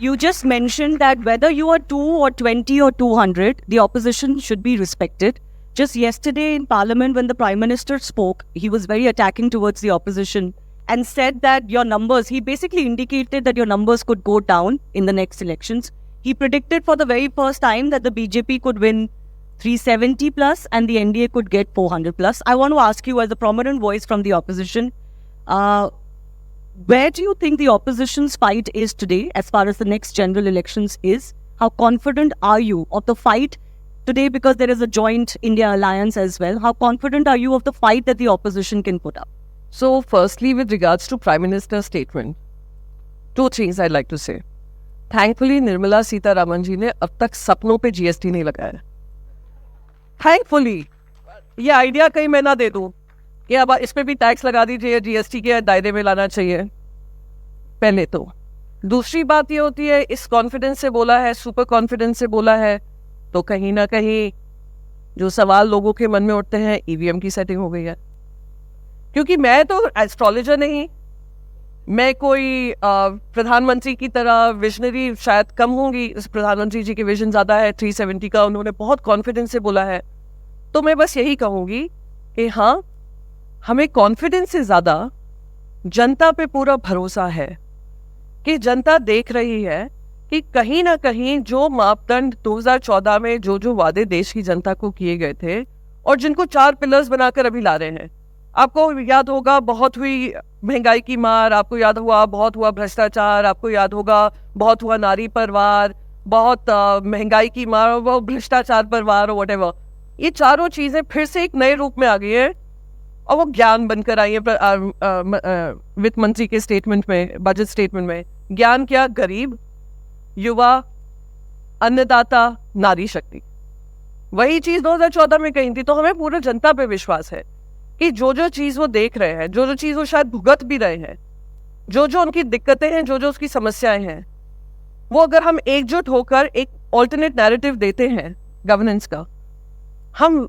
You just mentioned that whether you are 2 or 20 or 200, the opposition should be respected. Just yesterday in Parliament, when the Prime Minister spoke, he was very attacking towards the opposition and said that your numbers, he basically indicated that your numbers could go down in the next elections. He predicted for the very first time that the BJP could win 370 plus and the NDA could get 400 plus. I want to ask you, as a prominent voice from the opposition, where do you think the opposition's fight is today as far as the next general elections is? How confident are you of the fight today, because there is a joint India alliance as well? How confident are you of the fight that the opposition can put up? So firstly, with regards to Prime Minister's statement, two things I'd like to say. Thankfully, Nirmala Sitharaman ji ने अब तक सपनों पे GST नहीं लगाया. Thankfully, ये idea कहीं मैं ना दे दूं कि अब इस पे भी टैक्स लगा दीजिए, GST के दायरे में लाना चाहिए. पहले तो दूसरी बात ये होती है, इस कॉन्फिडेंस से बोला है, सुपर कॉन्फिडेंस से बोला है, तो कहीं ना कहीं जो सवाल लोगों के मन में उठते हैं, EVM की सेटिंग हो गई है. क्योंकि मैं तो एस्ट्रोलॉजर नहीं, मैं कोई प्रधानमंत्री की तरह विजनरी शायद कम होंगी. प्रधानमंत्री जी के विजन ज़्यादा है 370 का, उन्होंने बहुत कॉन्फिडेंस से बोला है. तो मैं बस यही कहूँगी कि हाँ, हमें कॉन्फिडेंस से ज़्यादा जनता पे पूरा भरोसा है कि जनता देख रही है कि कहीं ना कहीं जो मापदंड 2014 में जो वादे देश की जनता को किए गए थे और जिनको 4 पिलर्स बनाकर अभी ला रहे हैं. आपको याद होगा बहुत हुई महंगाई की मार, आपको याद हुआ बहुत हुआ भ्रष्टाचार, आपको याद होगा बहुत हुआ नारी पर वार, बहुत महंगाई की मार और वो भ्रष्टाचार पर वार और व्हाटएवर. ये चारों चीज़ें फिर से एक नए रूप में आ गई है और वो ज्ञान बनकर आई है वित्त मंत्री के स्टेटमेंट में, बजट स्टेटमेंट में. ज्ञान क्या? गरीब, युवा, अन्नदाता, नारी शक्ति. वही चीज 2014 में कही थी. तो हमें पूरे जनता पे विश्वास है कि जो चीज वो देख रहे हैं, जो चीज वो शायद भुगत भी रहे हैं, जो उनकी दिक्कतें हैं, जो उसकी समस्याएं हैं, वो अगर हम एकजुट होकर एक ऑल्टरनेट नैरेटिव देते हैं गवर्नेंस का, हम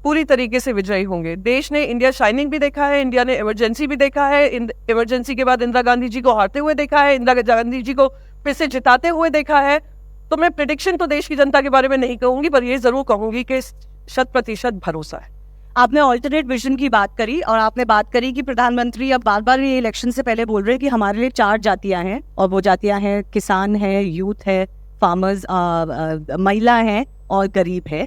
पूरी तरीके से विजयी होंगे. देश ने इंडिया शाइनिंग भी देखा है, इंडिया ने इमरजेंसी भी देखा है, इमरजेंसी के बाद इंदिरा गांधी जी को हारते हुए देखा है, इंदिरा गांधी जी को फिर से जिताते हुए देखा है. तो मैं प्रेडिक्शन तो देश की जनता के बारे में नहीं कहूंगी, पर ये जरूर कहूंगी कि 100% भरोसा है. आपने ऑल्टरनेट विजन की बात करी और आपने बात करी कि प्रधानमंत्री अब बार बार ये इलेक्शन से पहले बोल रहे हैं कि हमारे लिए 4 जातियां हैं, और वो जातियां हैं किसान है, यूथ है, फार्मर्स, महिला है और गरीब है.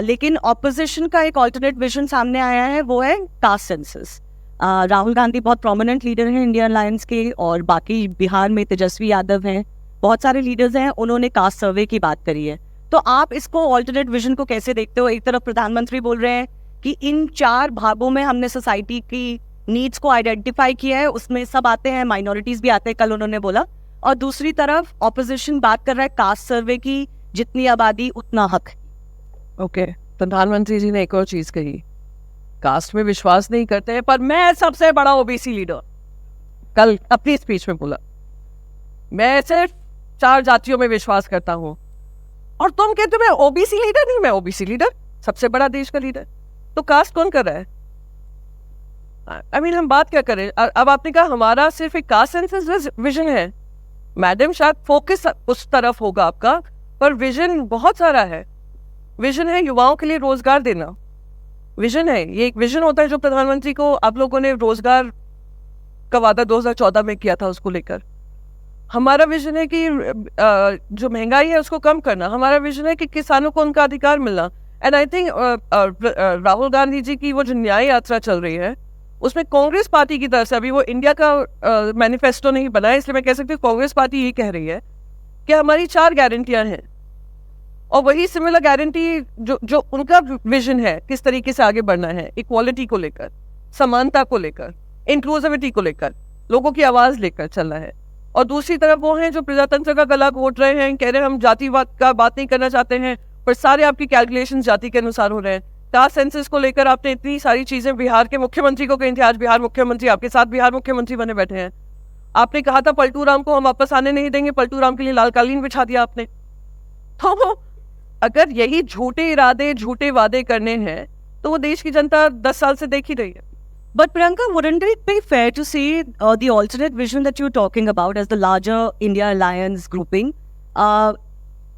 लेकिन ऑपोजिशन का एक ऑल्टरनेट विजन सामने आया है, वो है कास्ट सेंसस. राहुल गांधी बहुत प्रोमिनेंट लीडर हैं इंडियन अलायंस के, और बाकी बिहार में तेजस्वी यादव हैं, बहुत सारे लीडर्स हैं, उन्होंने कास्ट सर्वे की बात करी है. तो आप इसको ऑल्टरनेट विजन को कैसे देखते हो? एक तरफ प्रधानमंत्री बोल रहे हैं कि इन 4 भागों में हमने सोसाइटी की नीड्स को आइडेंटिफाई किया है, उसमें सब आते हैं, माइनॉरिटीज भी आते हैं, कल उन्होंने बोला. और दूसरी तरफ ऑपोजिशन बात कर रहा है कास्ट सर्वे की, जितनी आबादी उतना हक. ओके, प्रधानमंत्री जी ने एक और चीज कही, कास्ट में विश्वास नहीं करते हैं, पर मैं सबसे बड़ा ओबीसी लीडर, कल अपनी स्पीच में बोला, मैं सिर्फ 4 जातियों में विश्वास करता हूं. और तुम कहते हो मैं ओबीसी लीडर नहीं, मैं ओबीसी लीडर, सबसे बड़ा देश का लीडर. तो कास्ट कौन कर रहा है? I mean, हम बात क्या करें? अब आपने कहा हमारा सिर्फ एक कास्ट सेंसस विजन है. मैडम, शायद फोकस उस तरफ होगा आपका, पर विजन बहुत सारा है. विजन है युवाओं के लिए रोजगार देना, विजन है, ये एक विजन होता है जो प्रधानमंत्री को आप लोगों ने रोजगार का वादा 2014 में किया था, उसको लेकर. हमारा विजन है कि जो महंगाई है उसको कम करना. हमारा विजन है कि किसानों को उनका अधिकार मिलना. And I think Rahul Gandhi ji की वो जो न्याय यात्रा चल रही है, उसमें कांग्रेस पार्टी की तरफ से, अभी वो इंडिया का मैनिफेस्टो नहीं बना है, इसलिए मैं कह सकती हूँ कांग्रेस पार्टी ये कह रही है कि हमारी 4 गारंटियां हैं, और वही सिमिलर गारंटी जो उनका विजन है किस तरीके से आगे बढ़ना है, इक्वालिटी को लेकर, समानता को लेकर, इंक्लूसिविटी को लेकर, लोगों की आवाज लेकर चलना है. और दूसरी तरफ वो हैं जो प्रजातंत्र का गला घोट रहे हैं, कह रहे हैं हम जातिवाद का बात नहीं करना चाहते हैं, पर सारे आपकी कैलकुलेशन जाति के अनुसार हो रहे हैं. कास्ट सेंसस को लेकर आपने इतनी सारी चीजें बिहार के मुख्यमंत्री को कही थी, आज बिहार मुख्यमंत्री आपके साथ बिहार मुख्यमंत्री बने बैठे हैं. आपने कहा था पलटू राम को हम वापस आने नहीं देंगे, पलटू राम के लिए लाल कालीन बिछा दिया आपने. तो अगर यही झूठे इरादे, झूठे वादे करने हैं, तो वो देश की जनता 10 साल से देख ही रही है. But Priyanka, wouldn't it be fair to say the alternate vision that you're talking about as the larger India Alliance grouping,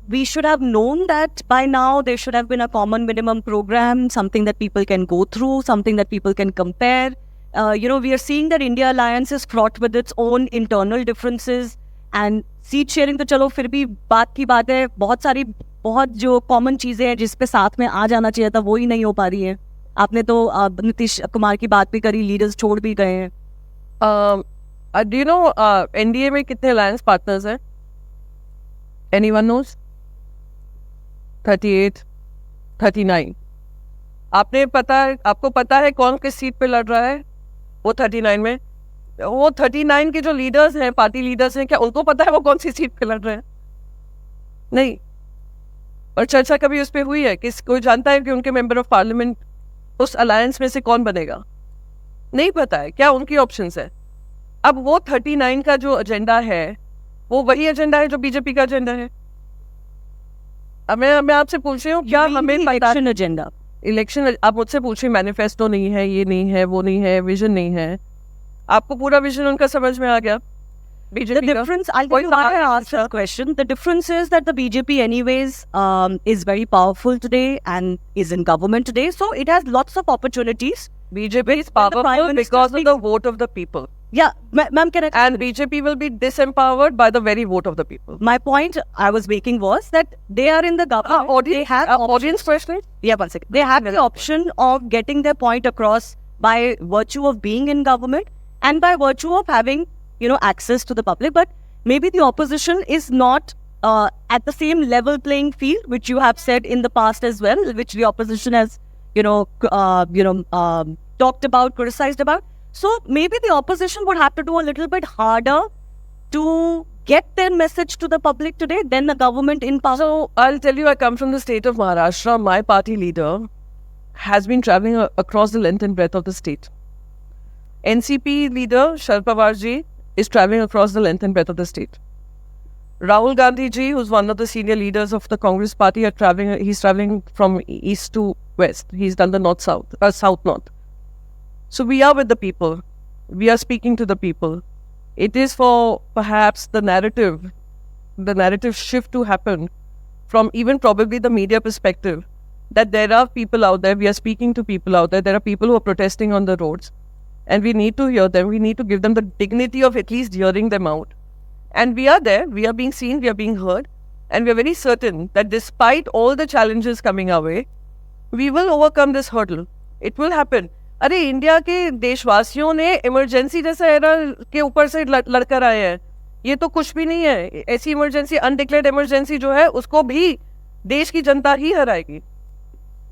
we should have known that by now there should have been a common minimum program, something that people can go through, something that people can compare. We are seeing that India Alliance is fraught with its own internal differences, and seat sharing तो चलो फिर भी बात की बात है, बहुत जो कॉमन चीजें हैं जिस पे साथ में आ जाना चाहिए था वो ही नहीं हो पा रही है. आपने तो नीतीश कुमार की बात भी करी, लीडर्स छोड़ भी गए हैं. डू यू नो एनडीए में कितने अलायंस पार्टनर्स हैं? Anyone knows? 38, 39. आपको पता है कौन किस सीट पे लड़ रहा है? वो 39 में. वो 39 के जो लीडर्स हैं, पार्टी लीडर्स हैं, क्या उनको पता है वो कौन सी सीट पे लड़ रहे हैं? नहीं. और चर्चा कभी उस पर हुई है? कोई जानता है कि उनके मेंबर ऑफ पार्लियामेंट उस अलायंस में से कौन बनेगा? नहीं पता है. क्या उनकी ऑप्शंस है? अब वो 39 का जो एजेंडा है वो वही एजेंडा है जो बीजेपी का एजेंडा है. अब मैं आपसे पूछ रही हूँ, क्या हमें इलेक्शन एजेंडा? इलेक्शन आप मुझसे पूछिए, मैनिफेस्टो नहीं है, ये नहीं है, वो नहीं है, विजन नहीं है. आपको पूरा विजन उनका समझ में आ गया? The difference, I'll tell you why I asked that question. The difference is that the BJP anyways is very powerful today and is in government today. So it has lots of opportunities. BJP is powerful because of the vote of the people. Yeah, ma'am, can I? And BJP will be disempowered by the very vote of the people. My point I was making was that they are in the government. They have audience question? Yeah, one second. They have the option of getting their point across by virtue of being in government and by virtue of having, access to the public. But maybe the opposition is not at the same level playing field, which you have said in the past as well, which the opposition has, talked about, criticized about. So maybe the opposition would have to do a little bit harder to get their message to the public today than the government in power. So I'll tell you, I come from the state of Maharashtra. My party leader has been traveling across the length and breadth of the state. NCP leader Sharad Pawar ji is traveling across the length and breadth of the state. Rahul Gandhi ji, who's one of the senior leaders of the Congress party, he's traveling from east to west. He's done the south-north. So we are with the people. We are speaking to the people. It is for perhaps the narrative shift to happen from even probably the media perspective, that there are people out there, we are speaking to people out there, there are people who are protesting on the roads, and we need to hear them, we need to give them the dignity of at least hearing them out. And we are there, we are being seen, we are being heard, and we are very certain that despite all the challenges coming our way, we will overcome this hurdle. It will happen. अरे India के देशवासियों ने emergency जैसा era के ऊपर से लड़कर आए हैं. ये तो कुछ भी नहीं है. ऐसी इमरजेंसी, अनडिक्लेयर्ड इमरजेंसी जो है, उसको भी देश की जनता ही हराएगी.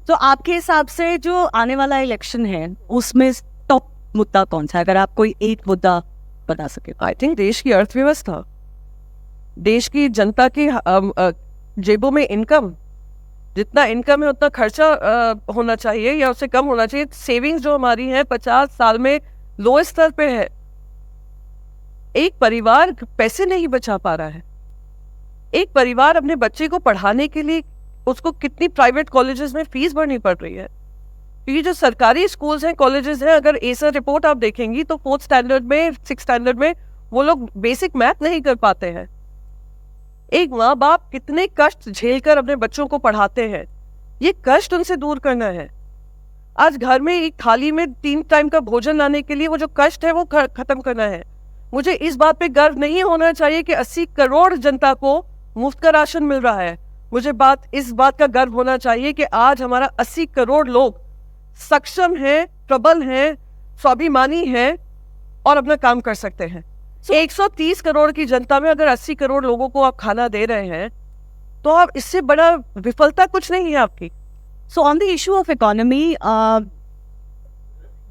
तो आपके हिसाब से जो आने वाला इलेक्शन है उसमें टॉप मुद्दा कौन सा है, अगर आप कोई एक मुद्दा बता सके? आई थिंक देश की अर्थव्यवस्था, देश की जनता की जेबों में इनकम, जितना इनकम है उतना खर्चा होना चाहिए या उससे कम होना चाहिए. सेविंग्स जो हमारी है 50 साल में लोएस्ट स्तर पे है. एक परिवार पैसे नहीं बचा पा रहा है. एक परिवार अपने बच्चे को पढ़ाने के लिए उसको कितनी प्राइवेट कॉलेजेस में फीस भरनी पड़ रही है. क्योंकि जो सरकारी स्कूल्स हैं, कॉलेजेस हैं, अगर एसर रिपोर्ट आप देखेंगी तो 4th स्टैंडर्ड में, 6th स्टैंडर्ड में वो लोग बेसिक मैथ नहीं कर पाते हैं. एक माँ बाप कितने कष्ट झेलकर अपने बच्चों को पढ़ाते हैं, ये कष्ट उनसे दूर करना है. आज घर में एक थाली में 3 टाइम का भोजन लाने के लिए वो जो कष्ट है वो खत्म करना है. मुझे इस बात पे गर्व नहीं होना चाहिए कि 80 करोड़ जनता को मुफ्त का राशन मिल रहा है. मुझे इस बात का गर्व होना चाहिए कि आज हमारा 80 करोड़ लोग सक्षम हैं, प्रबल हैं, स्वाभिमानी हैं और अपना काम कर सकते हैं. 130 करोड़ की जनता में अगर 80 करोड़ लोगों को आप खाना दे रहे हैं तो आप इससे बड़ा विफलता कुछ नहीं है आपकी. So on the issue of economy,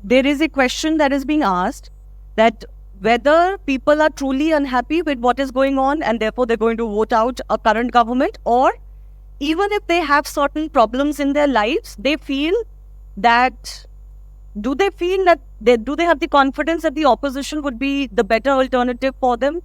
there is a question that is being asked that whether people are truly unhappy with what is going on and therefore they're going to vote out a current government, or even if they have certain problems in their lives, they feel that do they have the confidence that the opposition would be the better alternative for them?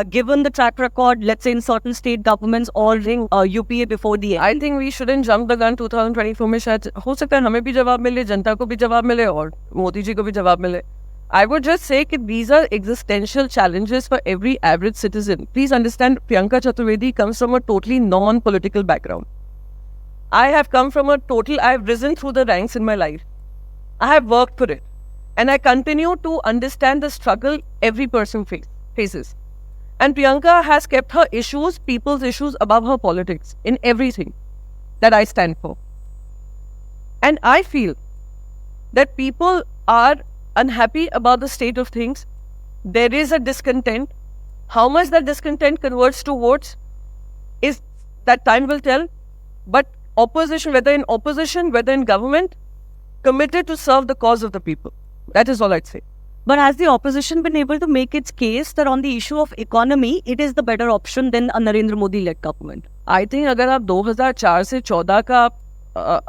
given the track record, let's say in certain state governments or UPA before the end? I think we shouldn't jump the gun. 2024 में शायद हो सकता है हमें भी जवाब मिले, जनता को भी जवाब मिले और मोदी जी को भी जवाब मिले. I would just say that these are existential challenges for every average citizen. Please understand, Priyanka Chaturvedi comes from a totally non-political background. I have come from a total, I have risen through the ranks in my life. I have worked for it. And I continue to understand the struggle every person faces. And Priyanka has kept her issues, people's issues, above her politics in everything that I stand for. And I feel that people are unhappy about the state of things. There is a discontent. How much that discontent converts to votes is that time will tell. But opposition, whether in opposition, whether in government, committed to serve the cause of the people. That is all I'd say. But has the opposition been able to make its case that on the issue of economy, it is the better option than a Narendra Modi-led government? I think अगर आप 2004 से 14 का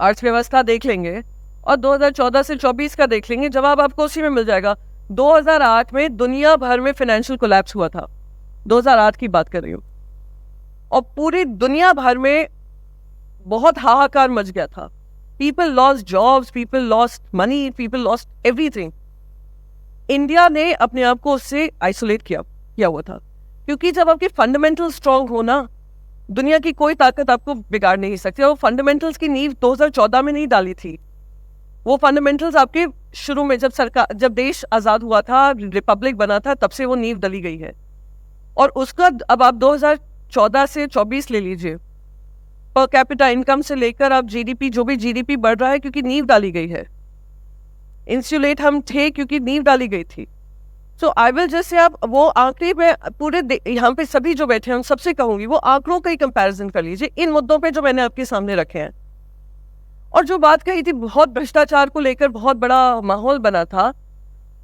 अर्थव्यवस्था देख लेंगे और 2014 से 24 का देख लेंगे, जवाब आपको उसी में मिल जाएगा. 2008 में दुनिया भर में फाइनेंशियल कोलैप्स हुआ था. 2008 की बात कर रही हूँ. और पूरी दुनिया भर में बहुत हाहाकार मच गया था. People lost jobs, people lost money, people lost everything. India ने अपने आप को उससे आइसोलेट किया हुआ था. क्योंकि जब आपके फंडामेंटल स्ट्रांग हो ना, दुनिया की कोई ताकत आपको बिगाड़ नहीं सकती. और वो फंडामेंटल्स की नींव 2014 में नहीं डाली थी. वो फंडामेंटल्स आपके शुरू में जब देश आज़ाद हुआ था, रिपब्लिक बना था, तब से वो नींव डली गई है. और उसका अब आप 2014 से 24 ले लीजिए, पर कैपिटा इनकम से लेकर आप जीडीपी, जो भी जीडीपी बढ़ रहा है क्योंकि नींव डाली गई है. इंसुलेट हम थे क्योंकि नींव डाली गई थी. सो आई विल जस्ट से आप वो आंकड़े में पूरे यहाँ पे सभी जो बैठे हैं उन सबसे कहूंगी वो आंकड़ों का ही कंपैरिजन कर लीजिए इन मुद्दों पे जो मैंने आपके सामने रखे हैं. और जो बात कही थी, बहुत भ्रष्टाचार को लेकर बहुत बड़ा माहौल बना था.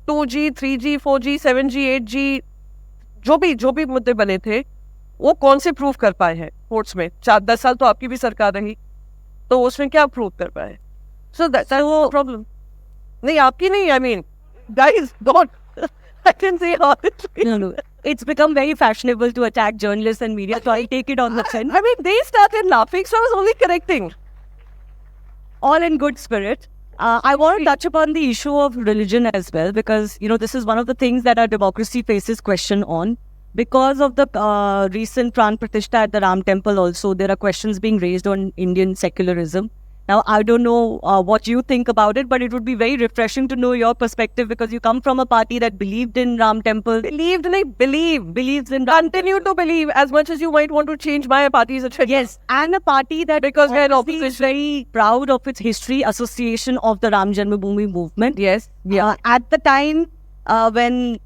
2G, 3G, 4G, 7G, 8G, जो भी मुद्दे बने थे वो कौन से प्रूव कर पाए हैं कोर्ट्स में? 4-10 साल तो आपकी भी सरकार रही, तो उसमें क्या प्रूव कर पाए? सो दैट्स वो प्रॉब्लम. नहीं आपकी नहीं, I mean, guys, don't. I can say honestly. No. It's become very fashionable to attack journalists and media, so I take it on the chin. I mean, they started laughing, so I was only correcting. All in good spirit. I want to touch upon the issue of religion as well, because, this is one of the things that our democracy faces question on. Because of the recent Pran Pratishtha at the Ram Temple also, there are questions being raised on Indian secularism. Now, I don't know what you think about it, but it would be very refreshing to know your perspective, because you come from a party that believed in Ram Temple. Believes in Ram. Continue to believe, as much as you might want to change my party's agenda. Yes, and a party that because we're in obviously opposition. is very proud of its history association of the Ram Janmabhoomi movement. Yes. Yeah. At the time when,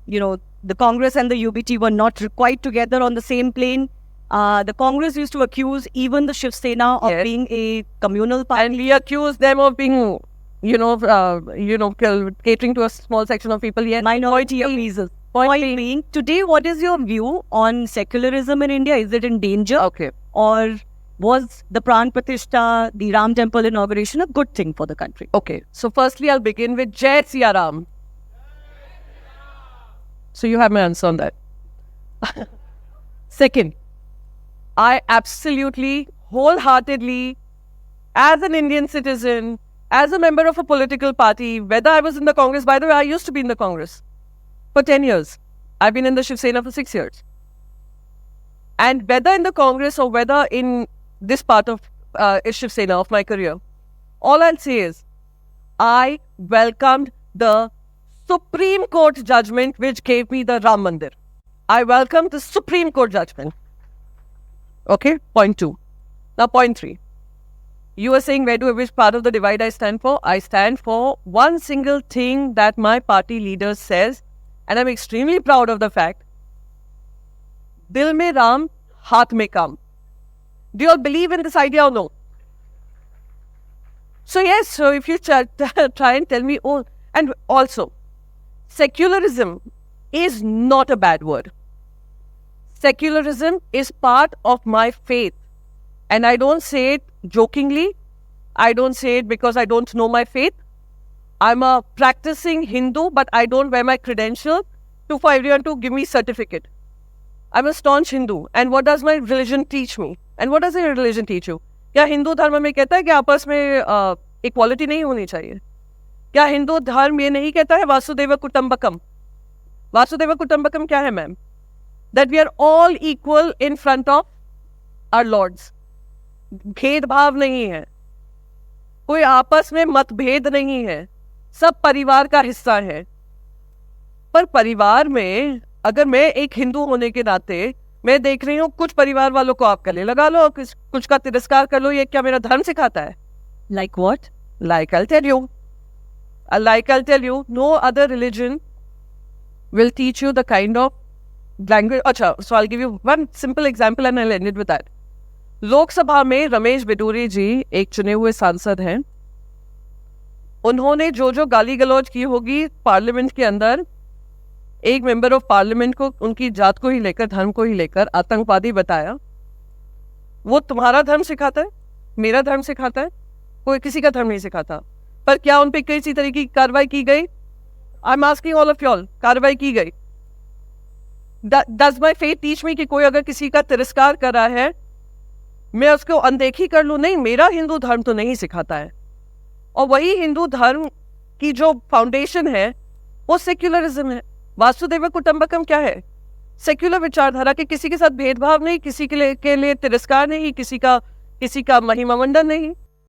the Congress and the UBT were not quite together on the same plane, the Congress used to accuse even the Shiv Sena of Yes. being a communal party. And we accuse them of being, catering to a small section of people. Yes. Minority of reasons. Point being, today, what is your view on secularism in India? Is it in danger? Okay. Or was the Pran Pratishtha, the Ram Temple inauguration, a good thing for the country? Okay. So firstly, I'll begin with Jai Siya Ram. So you have my answer on that. Second, I absolutely, wholeheartedly, as an Indian citizen, as a member of a political party, whether I was in the Congress, by the way, I used to be in the Congress for 10 years. I've been in the Shiv Sena for 6 years. And whether in the Congress or whether in this part of Shiv Sena of my career, all I'll say is, I welcomed the Supreme Court judgment which gave me the Ram Mandir. I welcomed the Supreme Court judgment. Okay, point 2. Now point 3. You were saying which part of the divide I stand for? I stand for one single thing that my party leader says, and I'm extremely proud of the fact. Dil mein Ram, haath mein kam. Do you all believe in this idea or no? So yes, so if you try and tell me, and also, secularism is not a bad word. Secularism is part of my faith. And I don't say it jokingly. I don't say it because I don't know my faith. I'm a practicing Hindu, but I don't wear my credential for everyone to give me certificate. I'm a staunch Hindu. And what does my religion teach me? And what does your religion teach you? क्या हिंदू धर्म में कहता है कि आपस में equality नहीं होनी चाहिए? क्या हिंदू धर्म ये नहीं कहता है वासुदेव कुटुंबकम? वासुदेव कुटुंबकम क्या है ma'am? That we are all equal in front of our lords. भेदभाव नहीं है, कोई आपस में मतभेद नहीं है, सब परिवार का हिस्सा है। पर परिवार में अगर मैं एक हिंदू होने के नाते मैं देख रही हूँ कुछ परिवार वालों को आप गले लगा लो, कुछ का तिरस्कार कर लो, ये क्या मेरा धर्म सिखाता है? Like what? Like I'll tell you, no other religion will teach you the kind of language. अच्छा, so I'll give you one simple example and I'll end it with that. Lok Sabha में रमेश बिडूरी जी एक चुने हुए सांसद हैं। उन्होंने जो गाली गलौज की होगी पार्लियामेंट के अंदर, एक मेंबर ऑफ पार्लियामेंट को उनकी जात को ही लेकर, धर्म को ही लेकर आतंकवादी बताया। वो तुम्हारा धर्म सिखाता है, मेरा धर्म सिखाता है, कोई किसी का धर्म नहीं सिखाता। पर क्या उन पे किसी तरह की कार्रवाई की गई? I am asking all of wall, कार्रवाई की गई? Does my faith teach me कि कोई अगर किसी का तिरस्कार कर रहा है मैं उसको अनदेखी कर लूं? नहीं, मेरा हिंदू धर्म तो नहीं सिखाता है। और वही हिंदू धर्म की जो फाउंडेशन है वो सेक्युलरिज्म है। वासुदेव कुटुंबकम क्या है? सेक्युलर विचारधारा के किसी के साथ भेदभाव नहीं, किसी के लिए तिरस्कार नहीं, किसी का महिमा मंडन नहीं।